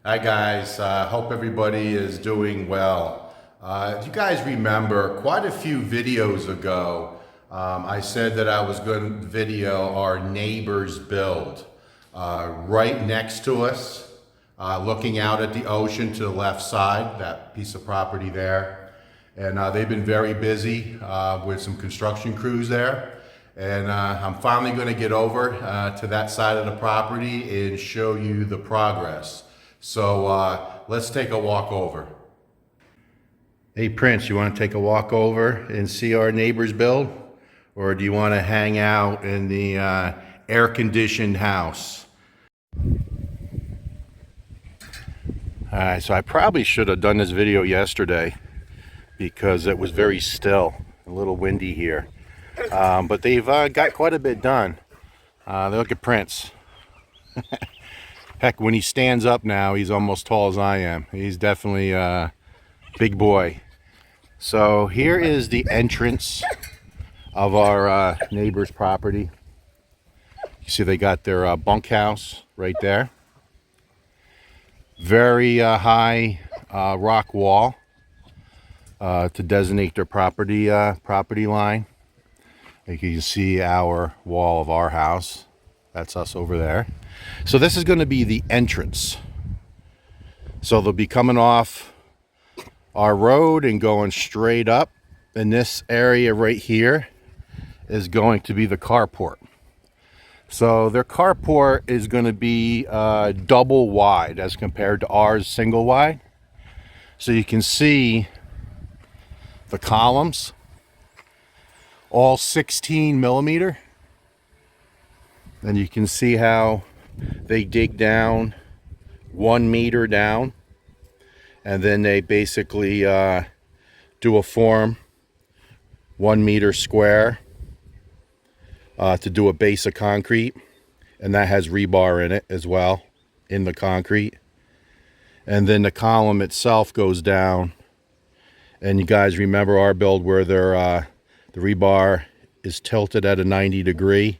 Hi guys, hope everybody is doing well. You guys remember quite a few videos ago, I said that I was going to video our neighbor's build. Right next to us, looking out at the ocean to the left side, that piece of property there. And they've been very busy with some construction crews there. And I'm finally going to get over to that side of the property and show you the progress. So let's take a walk over. Hey Prince, you want to take a walk over and see our neighbor's build? Or do you want to hang out in the air-conditioned house? Alright, so I probably should have done this video yesterday because it was very still, a little windy here. But they've got quite a bit done. Look at Prince. Heck, when he stands up now, he's almost tall as I am. He's definitely a big boy. So here is the entrance of our neighbor's property. You see they got their bunkhouse right there. Very high rock wall to designate their property line. You can see our wall of our house. That's us over there. So this is going to be the entrance. So they'll be coming off our road and going straight up. And this area right here is going to be the carport. So their carport is going to be double wide as compared to ours single wide. So you can see the columns, all 16 millimeter. And you can see how they dig down 1 meter down, and then they basically do a form 1 meter square to do a base of concrete, and that has rebar in it as well in the concrete. And then the column itself goes down, and you guys remember our build where the rebar is tilted at a 90 degree.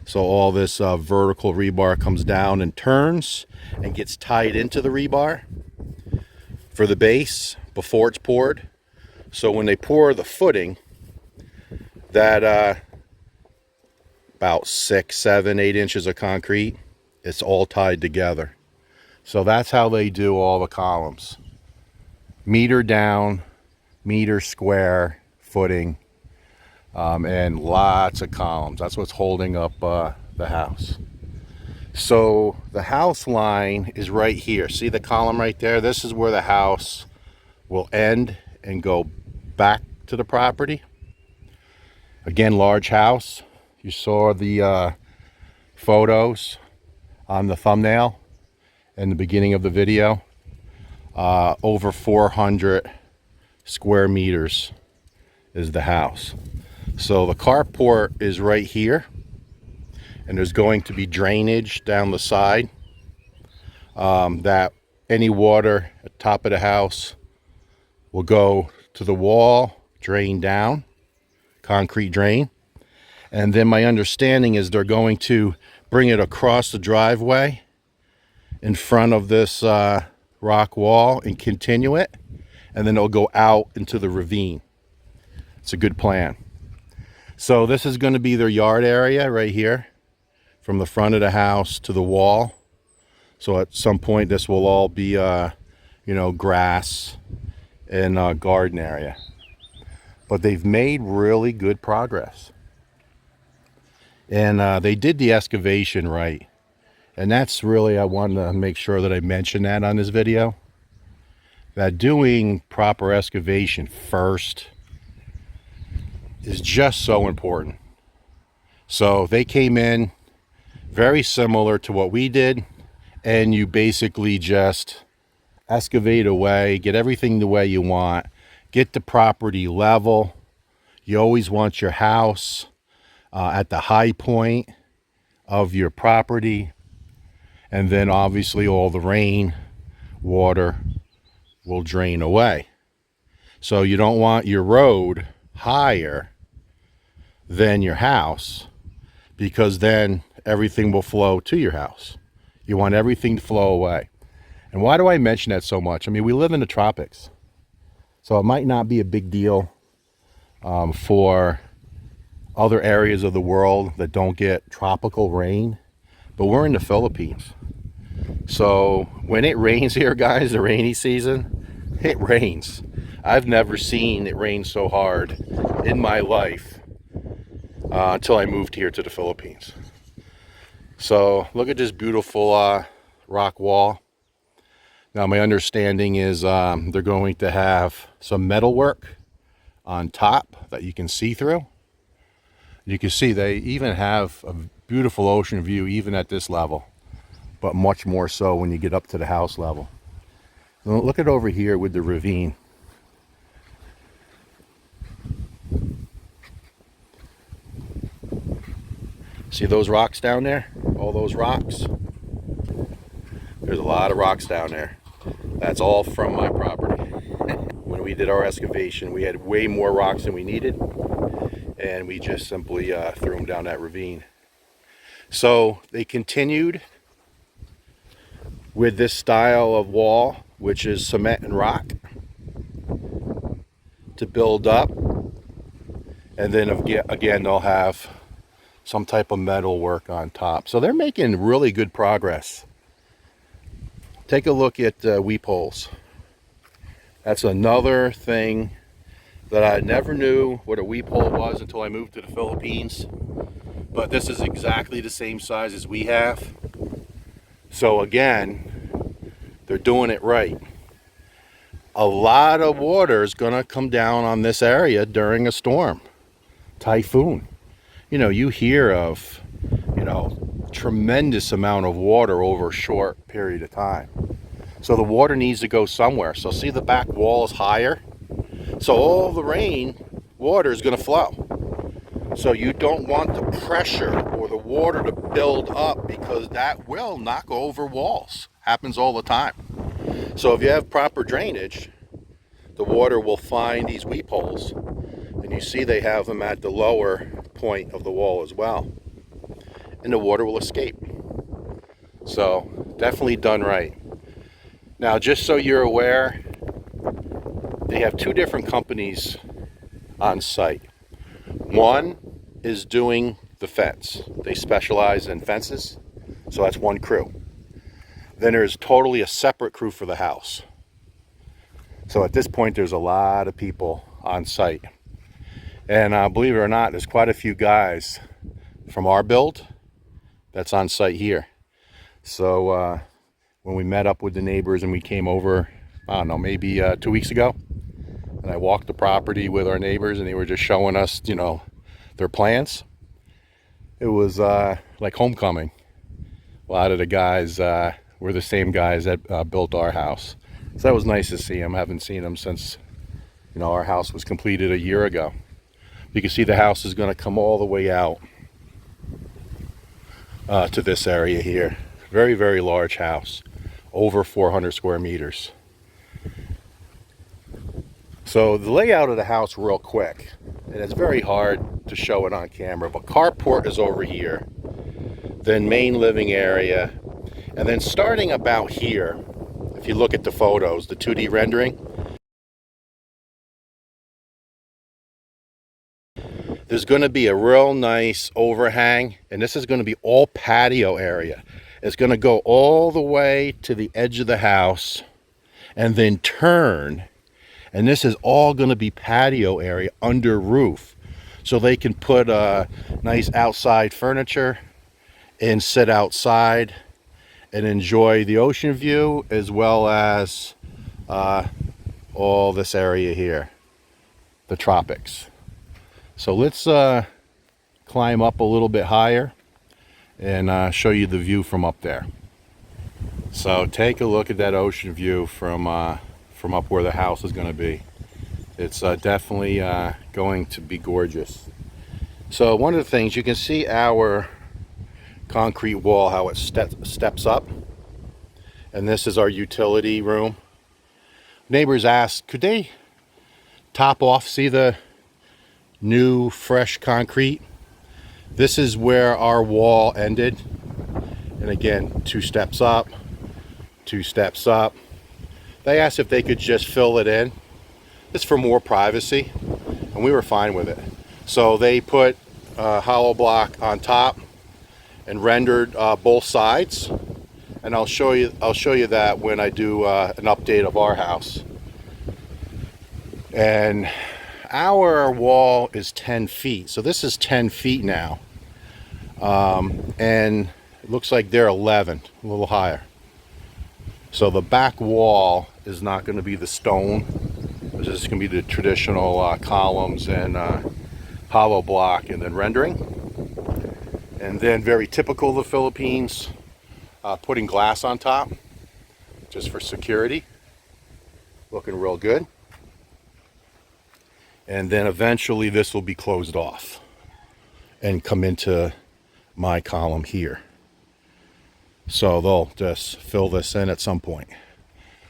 So all this vertical rebar comes down and turns and gets tied into the rebar for the base before it's poured. So when they pour the footing, that about 6, 7, 8 inches of concrete, it's all tied together. So that's how they do all the columns. Meter down, meter square footing. And lots of columns. That's what's holding up the house. So the house line is right here. See the column right there? This is where the house will end and go back to the property. Again, large house. You saw the photos on the thumbnail in the beginning of the video. Over 400 square meters is the house. So the carport is right here, and there's going to be drainage down the side, that any water at the top of the house will go to the wall, drain down, concrete drain. And then my understanding is they're going to bring it across the driveway in front of this rock wall and continue it, and then it'll go out into the ravine. It's a good plan. So this is going to be their yard area right here, from the front of the house to the wall. So at some point this will all be grass and garden area. But they've made really good progress. And they did the excavation right. And that's really, I wanted to make sure that I mention that on this video. That doing proper excavation first is just so important. So they came in very similar to what we did, and you basically just excavate away, get everything the way you want, get the property level. You always want your house at the high point of your property, and then obviously all the rain, water will drain away. So you don't want your road higher than your house, because then everything will flow to your house. You want everything to flow away. And why do I mention that so much? I mean, we live in the tropics, so it might not be a big deal for other areas of the world that don't get tropical rain, but we're in the Philippines. So when it rains here, guys, the rainy season, it rains. I've never seen it rain so hard in my life until I moved here to the Philippines. So look at this beautiful rock wall. Now my understanding is they're going to have some metal work on top that you can see through. You can see they even have a beautiful ocean view even at this level, but much more so when you get up to the house level. Now look at over here with the ravine. See those rocks down there? All those rocks? There's a lot of rocks down there. That's all from my property. When we did our excavation, we had way more rocks than we needed, and we just simply threw them down that ravine. So they continued with this style of wall, which is cement and rock, to build up, and then again they'll have some type of metal work on top. So they're making really good progress. Take a look at weep holes. That's another thing that I never knew what a weep hole was until I moved to the Philippines. But this is exactly the same size as we have. So again, they're doing it right. A lot of water is going to come down on this area during a storm, typhoon. You know, you hear of, tremendous amount of water over a short period of time. So the water needs to go somewhere. So see, the back wall is higher. So all the rain water is going to flow. So you don't want the pressure or the water to build up, because that will knock over walls. Happens all the time. So if you have proper drainage, the water will find these weep holes. And you see they have them at the lower point of the wall as well. And the water will escape. So definitely done right. Now, just so you're aware, they have two different companies on site. One is doing the fence. They specialize in fences, so that's one crew. Then there's totally a separate crew for the house. So at this point, there's a lot of people on site. And believe it or not, there's quite a few guys from our build that's on site here. So when we met up with the neighbors and we came over, I don't know, maybe 2 weeks ago, and I walked the property with our neighbors and they were just showing us, their plans. It was like homecoming. A lot of the guys were the same guys that built our house. So that was nice to see them. I haven't seen them since, our house was completed a year ago. You can see the house is going to come all the way out to this area here. Very, very large house, over 400 square meters. So the layout of the house, real quick, and it's very hard to show it on camera, but carport is over here, then main living area, and then starting about here, if you look at the photos, the 2D rendering, there's going to be a real nice overhang, and this is going to be all patio area. It's going to go all the way to the edge of the house and then turn, and this is all going to be patio area under roof, so they can put nice outside furniture and sit outside and enjoy the ocean view, as well as all this area here, the tropics. So let's climb up a little bit higher and show you the view from up there. So take a look at that ocean view from up where the house is going to be. It's definitely going to be gorgeous. So one of the things, you can see our concrete wall, how it steps up. And this is our utility room. Neighbors asked, could they top off, see the new fresh concrete? This is where our wall ended, and again, 2 steps up, 2 steps up. They asked if they could just fill it in. It's for more privacy, and we were fine with it. So they put a hollow block on top and rendered both sides, and I'll show you that when I do an update of our house. And our wall is 10 feet, so this is 10 feet now, and it looks like they're 11, a little higher. So the back wall is not going to be the stone. This is going to be the traditional columns and hollow block and then rendering. And then, very typical of the Philippines, putting glass on top just for security. Looking real good. And then eventually this will be closed off and come into my column here. So they'll just fill this in at some point.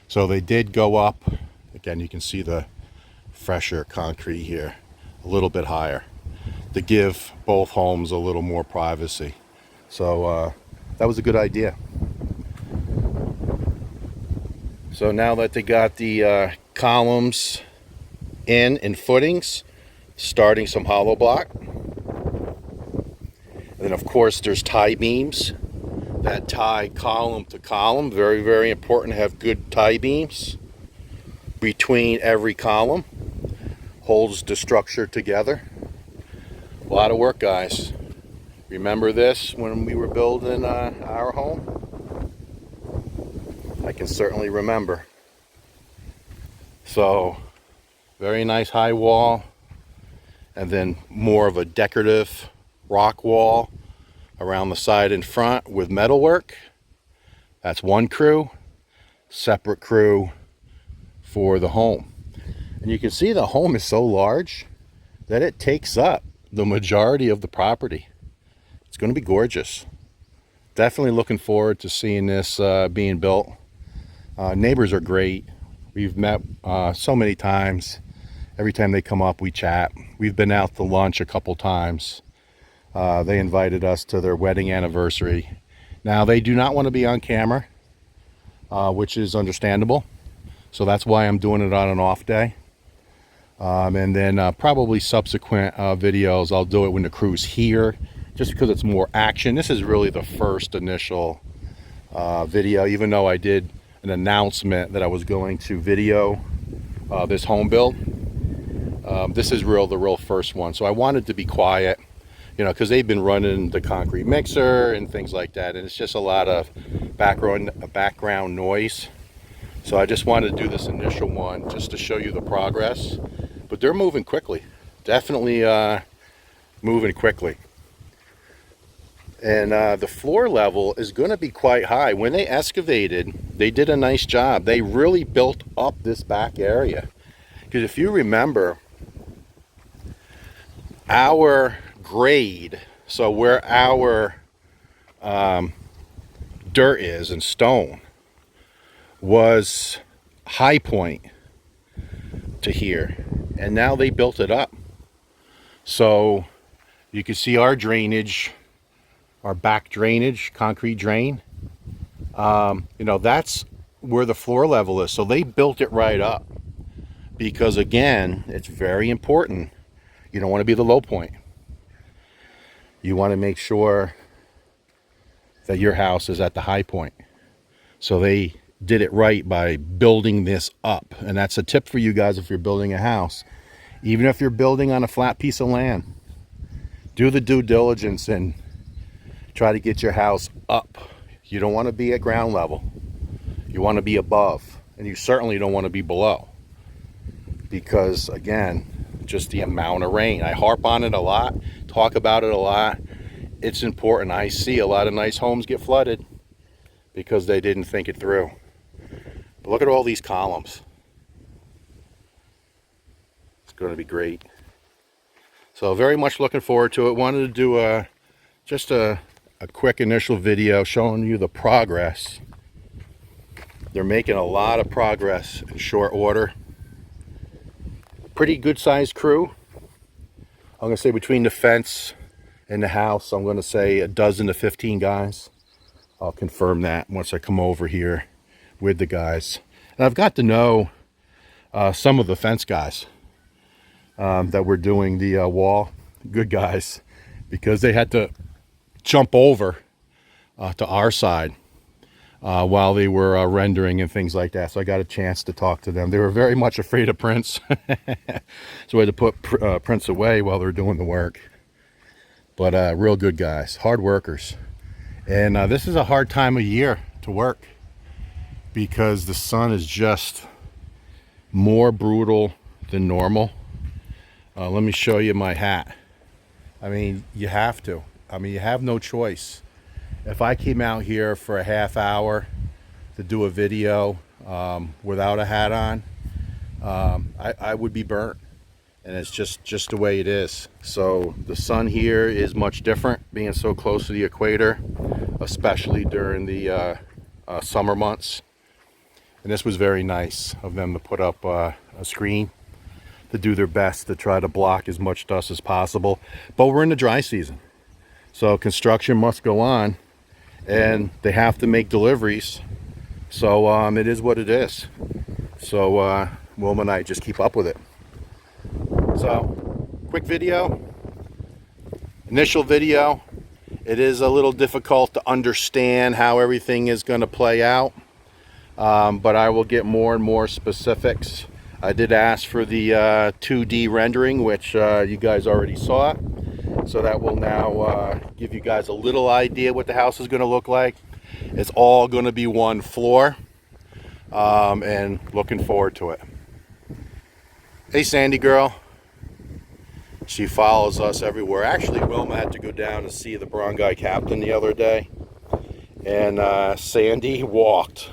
So they did go up. Again, you can see the fresher concrete here, a little bit higher, to give both homes a little more privacy. So that was a good idea. So now that they got the columns in footings, starting some hollow block. And then of course there's tie beams that tie column to column. Very, very important to have good tie beams between every column. Holds the structure together. A lot of work, guys. Remember this when we were building our home? I can certainly remember. So very nice high wall, and then more of a decorative rock wall around the side and front with metalwork. That's one crew. Separate crew for the home. And you can see the home is so large that it takes up the majority of the property. It's going to be gorgeous. Definitely looking forward to seeing this being built. Neighbors are great. We've met so many times. Every time they come up, we chat. We've been out to lunch a couple times. They invited us to their wedding anniversary. Now, they do not want to be on camera, which is understandable. So that's why I'm doing it on an off day. And then probably subsequent videos, I'll do it when the crew's here, just because it's more action. This is really the first initial video, even though I did an announcement that I was going to video this home build. This is the real first one. So I wanted to be quiet, you know, because they've been running the concrete mixer and things like that, and it's just a lot of background noise. So I just wanted to do this initial one just to show you the progress. But they're moving quickly, definitely moving quickly. And the floor level is going to be quite high. When they excavated, they did a nice job. They really built up this back area. Because if you remember, our grade, so where our dirt is and stone, was high point to here. And now they built it up. So you can see our drainage, our back drainage, concrete drain. You know, that's where the floor level is. So they built it right up. Because again, it's very important. You don't want to be the low point. You want to make sure that your house is at the high point. So they did it right by building this up. And that's a tip for you guys if you're building a house. Even if you're building on a flat piece of land, do the due diligence and try to get your house up. You don't want to be at ground level. You want to be above. And you certainly don't want to be below. Because again, just the amount of rain. I harp on it a lot, talk about it a lot. It's important. I see a lot of nice homes get flooded because they didn't think it through. But look at all these columns. It's going to be great. So very much looking forward to it. Wanted to do just a quick initial video showing you the progress. They're making a lot of progress in short order. Pretty good sized crew. I'm going to say between the fence and the house, I'm going to say a dozen to 15 guys. I'll confirm that once I come over here. with the guys. And I've got to know some of the fence guys that were doing the wall. Good guys, because they had to jump over to our side while they were rendering and things like that. So I got a chance to talk to them. They were very much afraid of Prince. So I had to put Prince away while they were doing the work. But real good guys, hard workers. And this is a hard time of year to work because the sun is just more brutal than normal. Let me show you my hat. I mean, you have to. I mean, you have no choice. If I came out here for a half hour to do a video without a hat on, I would be burnt. And it's just the way it is. So the sun here is much different, being so close to the equator, especially during the summer months. And this was very nice of them to put up a screen to do their best to try to block as much dust as possible. But we're in the dry season, so construction must go on, and they have to make deliveries. So it is what it is. So Wilma and I just keep up with it. So quick video, initial video. It is a little difficult to understand how everything is going to play out, but I will get more and more specifics. I did ask for the 2D rendering, which you guys already saw. So that will now give you guys a little idea what the house is going to look like. It's all going to be one floor, and looking forward to it. Hey, Sandy girl. She follows us everywhere. Actually, Wilma had to go down and see the barangay captain the other day. And Sandy walked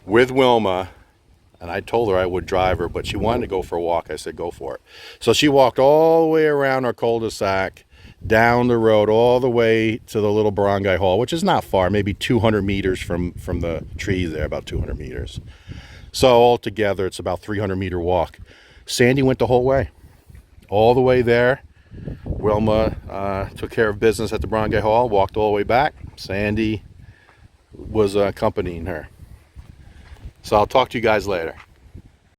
with Wilma. And I told her I would drive her, but she wanted to go for a walk. I said, go for it. So she walked all the way around our cul-de-sac, down the road, all the way to the little barangay hall, which is not far, maybe 200 meters from the trees there, about 200 meters. So altogether, it's about 300-meter walk. Sandy went the whole way, all the way there. Wilma took care of business at the barangay hall, walked all the way back. Sandy was accompanying her. So I'll talk to you guys later.